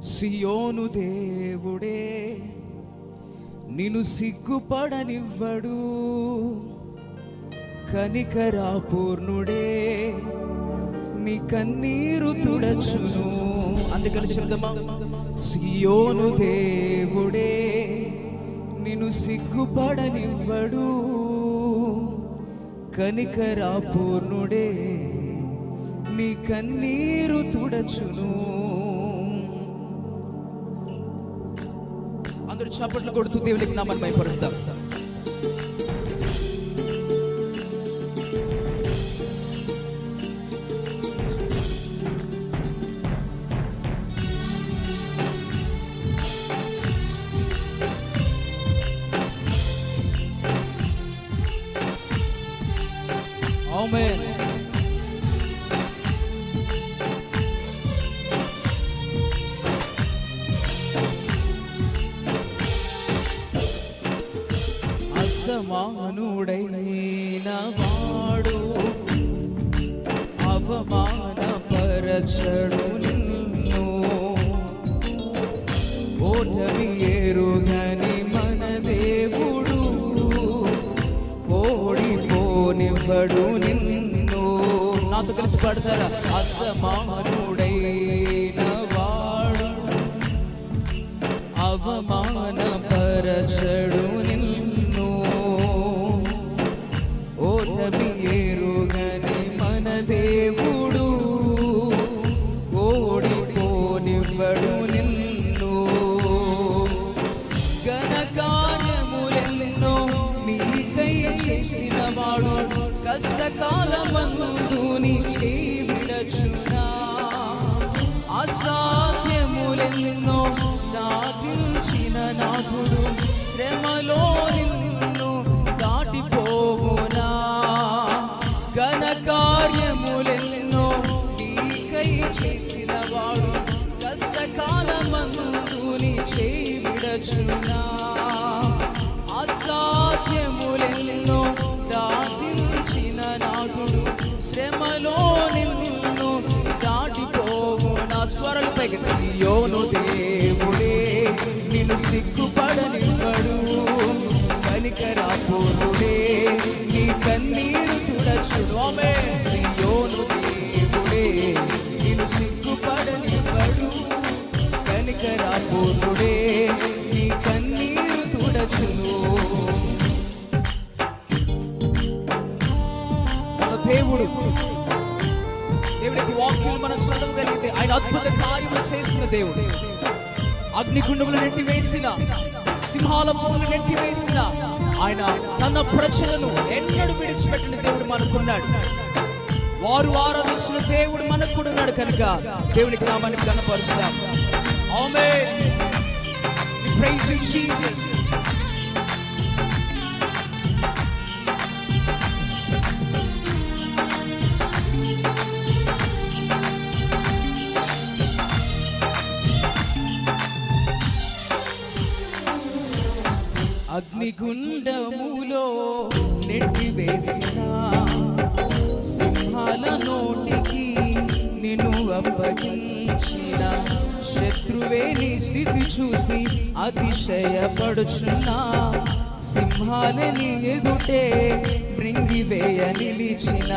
సియోను దేవుడే నిన్ను సిగ్గుపడనివ్వడు, కనికరాపూర్ణుడే నీ కన్నీరు తుడచును. అందుకని చెప్దామా? సియోను దేవుడే నిన్ను సిగ్గుపడనివ్వడు, కనికరాపూర్ణుడే నీ కన్నీరు తుడచును. అందరూ చప్పట్లు కొడుతూ దేవునికి నామమును మహిమపరుద్దాం. ఆమేన్. అసమానుడైన వాడు అవమానపరచడు నిన్ను, ఓటమి ఎరుగని మన దేవుడు ఓడిపోనివ్వడు నిన్ను. నాతో కలిసి పాడతారా? అసమానుడైన వాడు అవమానపరచడు నిన్ను, ఓటమి ఎరుగని మన దేవుడు ఓడిపోనివ్వడు నిన్ను. ఘనకార్యములెన్నో నీకై చేసిన వాడు కష్టకాలమందు నీ చేయి విడచునా. అసాధ్యములెన్నో దాటించిన నాథుడు శ్రమలో నిన్ను దాటిపోవునా. ఘనకార్యములెన్నో నీకై చేసిన వాడు కష్టకాలమందు నీ చేయి విడచునా. అసాధ్యములెన్నో దాటించిన నాథుడు శ్రమలో నిన్ను దాటిపోవునా. స్వరాలు పైకి. సియోను దేవుడే నిన్ను సిగ్గుపడనివ్వడు, కనికరాపూర్ణుడే నీ కన్నీరు తుడచును. ఆమేన్. సియోను దేవుడే నిన్ను సిగ్గుపడనివ్వడు, కనికరాపూర్ణుడే నీ కన్నీరు తుడచును. మన దేవుడు, దేవుడికి వాక్యం మనం చదవగలిగితే ఆయన అద్భుత కార్యములు చేసిన దేవుడు. అగ్నిగుండములు నెట్టివేసిన, సింహాల పొదలు నెట్టివేసిన ఆయన తన ప్రజలను ఎన్నడూ విడిచిపెట్టిన దేవుడు మనకున్నాడు. వారు ఆరాధించిన దేవుడు మనకు కూడా ఉన్నాడు. కనుక దేవునికి నామాన్ని ఘనపరుస్తాం. ఆమేన్. We praise you, Jesus. అగ్నిగుండములో నెట్టివేసిన, సింహాల నోటికి నిన్ను అప్పగించిన, శత్రువే నీ స్థితి చూసి అతిశయపడుచున్నా. సింహాలని ఎదుటే మృంగివేయ నిలిచిన.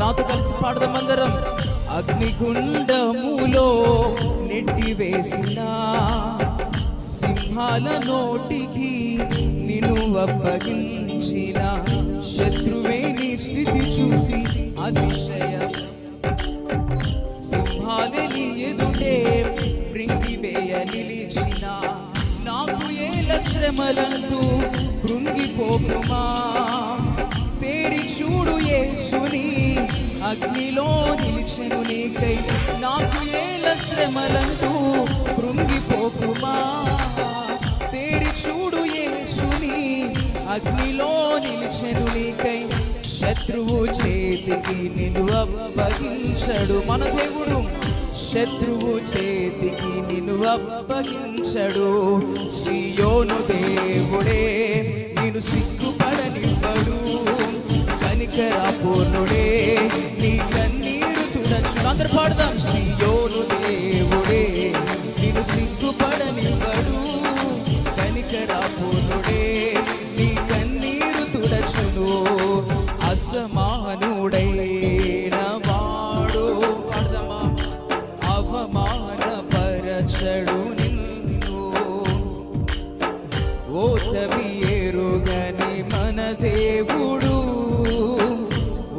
నాతో కలిసి పాడదామందరం. అగ్నిగుండములో నెట్టివేసిన, సింహాల నోటికి నిన్ను అప్పగించిన, శత్రువే నీ స్థితి చూసి అతిశయ, సింహాలని ఎదుటే మృంగివేయ నిలిచిన. నాకు ఏల శ్రమలంటూ కృంగిపోకుమా, తేరి చూడు యేసుని అగ్నిలో నిలిచెను నీకై. నాకు ఏల శ్రమలంటూ కృంగిపోకుమా, తేరి చూడు యేసుని అగ్నిలో నిలిచెను నీకై. శత్రువు చేతికి నిన్ను అప్పగించడు. మన దేవుడు శత్రువు చేతికి నిన్ను అప్పగించడు. సియోను దేవుడే నిన్ను సిగ్గుపడనివ్వడు, కనికరాపూర్ణుడే నీ కన్నీరు తుడచు. అందరూ అసమానుడైన వాడు అవమానపరచడు నిన్ను. ఓటమి ఎరుగని మన దేవుడు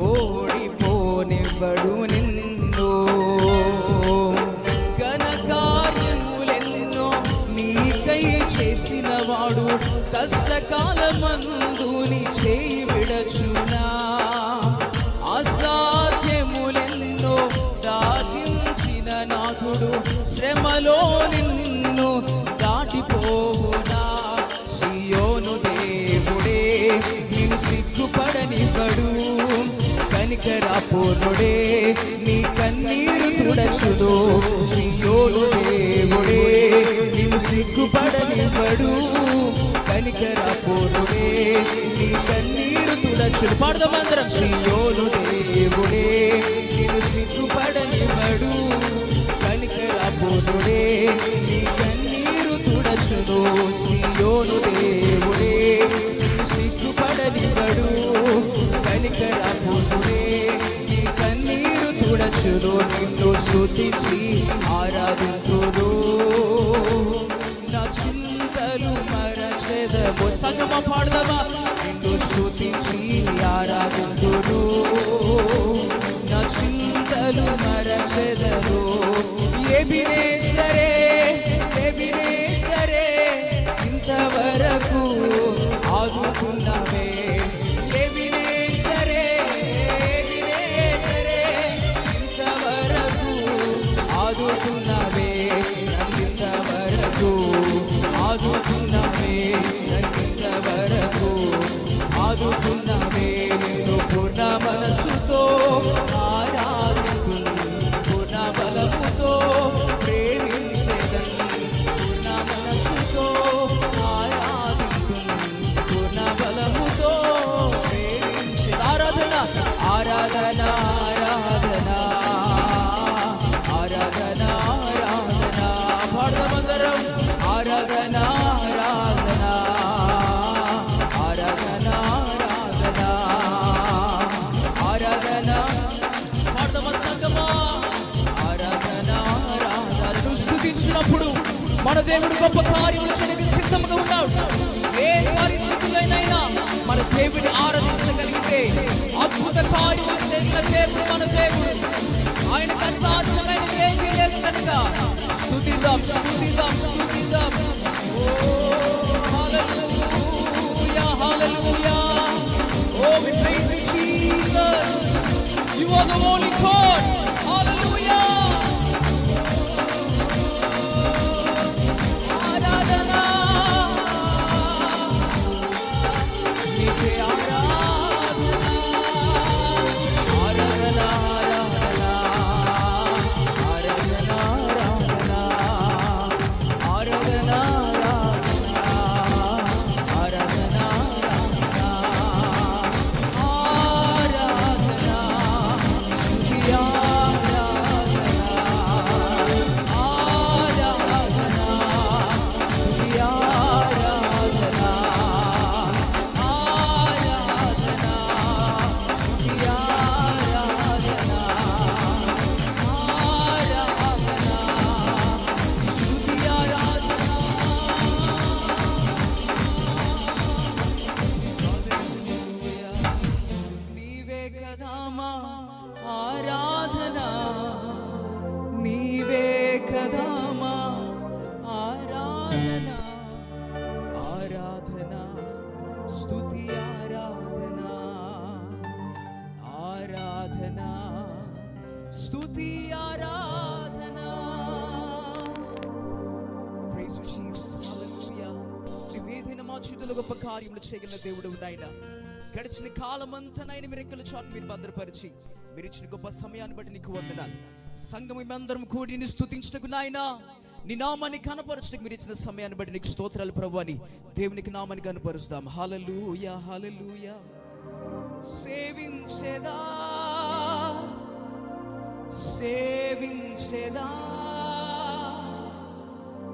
ఓడిపోనివ్వడు నిన్ను. ఘనకార్యములెన్నో నీకై చేసిన వాడు కష్టకాలమందు నీ చేయి విడచునా. అసాధ్యములెన్నో దాటించిన నాథుడు శ్రమలో నిన్ను దాటిపోవునా. సియోను దేవుడే నిన్ను సిగ్గుపడనివ్వడు. కనికరాపూర్ణుడే నీ కన్నీరు తుడచును. సియోను దేవుడే నిన్ను సిగ్గుపడనివ్వడు. కనికరాపూర్ణుడే నీ కన్నీరు తుడచును. పాడదామందరం. సియోను దేవుడే నిన్ను సిగ్గుపడనివ్వడు. కనికరాపూర్ణుడే నీ కన్నీరు తుడచును. సియోను దేవుడే నిన్ను సిగ్గుపడనివ్వడు. కనికరాపూర్ణుడే నీ కన్నీరు తుడచును. నిన్ను స్తుతించి ఆరాధింతును. నా చింతలు మరచెదము. సంగమా పాడదామా. నిన్ను స్తుతించి ఆరాధింతును. నా చింతలు మరచెదము. ఎబినేజరే ఎబినేజరే ఇంతవరకు ఆదుకున్నావే. ఎబినేజరే ఎబినేజరే ఇంతవరకు ఆదుకున్నావే. ఇంతవరకు ఆదుకున్నావే. ఇంతవరకు ఆదుకున్నావే. నిన్ను పూర్ణ మనస్సుతో ఆరాధింతును. పూర్ణ బలముతో ప్రేమించెదను. పూర్ణ మనస్సుతో ఆరాధింతును. పూర్ణ బలముతో ప్రేమించెదను. ఆరాధన ఆరాధన ఆరాధన ఆరాధన ఆరాధన. పాడదామందరం. ఆరాధన ఆరాధన ఆరాధన ఆరాధన ఆరాధన. పాడదామా సంగమా. ఆరాధన ఆరాధన. నువ్వు స్తుతించినప్పుడు మన దేవుడు గొప్ప కార్యములు చేయడానికి సిద్ధంగా ఉన్నాడు. ఏ పరిస్థితులైనా మన దేవుడిని ఆరాధించగలిగితే అద్భుత కార్యములు చేసిన దేవుడు మన దేవుడు. ఆయనకు అసాధ్యమైనది ఏమీ లేదు కనుక స్తుతిద్దాం స్తుతిద్దాం స్తుతిద్దాం. ఓ హల్లెలూయా హల్లెలూయా. ఓ we praise you Jesus. You are the only God. Hallelujah. ఆరాధన నీకే ఆరాధన ఆరాధన ఆరాధన ఆరాధన ఆరాధన ఆరాధన ఆరాధన ఆరాధన స్తుతి ఆరాధన ఆరాధన స్తుతి ఆరాధన ఆరాధన స్తుతి ఆరాధన ఆరాధన స్తుతి ఆరాధన. నీవే కదా మా ఆరాధన. నీవే కదా మా ఆరాధన ఆరాధన స్తుతి ఆరాధన ఆరాధన స్తుతి ఆరాధన. Praise you Jesus. Hallelujah. నీవేదైనా మా జీవితంలో గొప్ప కార్యములు చేయగలిగిన దేవుడు నాయన. గడిచిన కాలమంతా నాయన మీరు రెక్కల చాటు మీరు భద్రపరిచి మీరు ఇచ్చిన గొప్ప సమయాన్ని బట్టి నీకు వందనాలు. సంఘం మేమందరం కూడి నీ స్తుతించుటకు నాయన నీ నామాన్ని కనపరచుటకు మీరు ఇచ్చిన సమయాన్ని బట్టి నీకు స్తోత్రాలు ప్రభువా అని దేవునికి నామాన్ని కనపరుస్తాం. హల్లెలూయా హల్లెలూయా. సేవించెదా సేవించెదా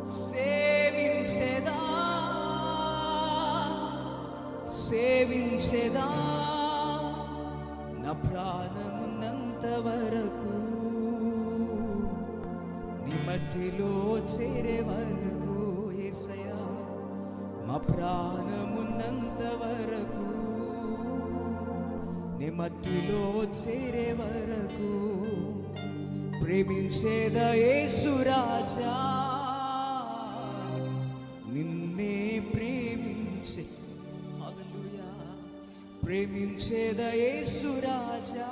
సేవించెదా సేవించెదా నా ప్రాణమున్నంత వరకు, నీ మట్టిలో చేరే వరకు యేసయ్యా, మా ప్రాణమున్నంత వరకు, నీ మట్టిలో చేరే వరకు ప్రేమించేదా యేసు రాజా, నిన్నే ప్రేమించే హల్లెలూయా, ప్రేమించేదా యేసు రాజా.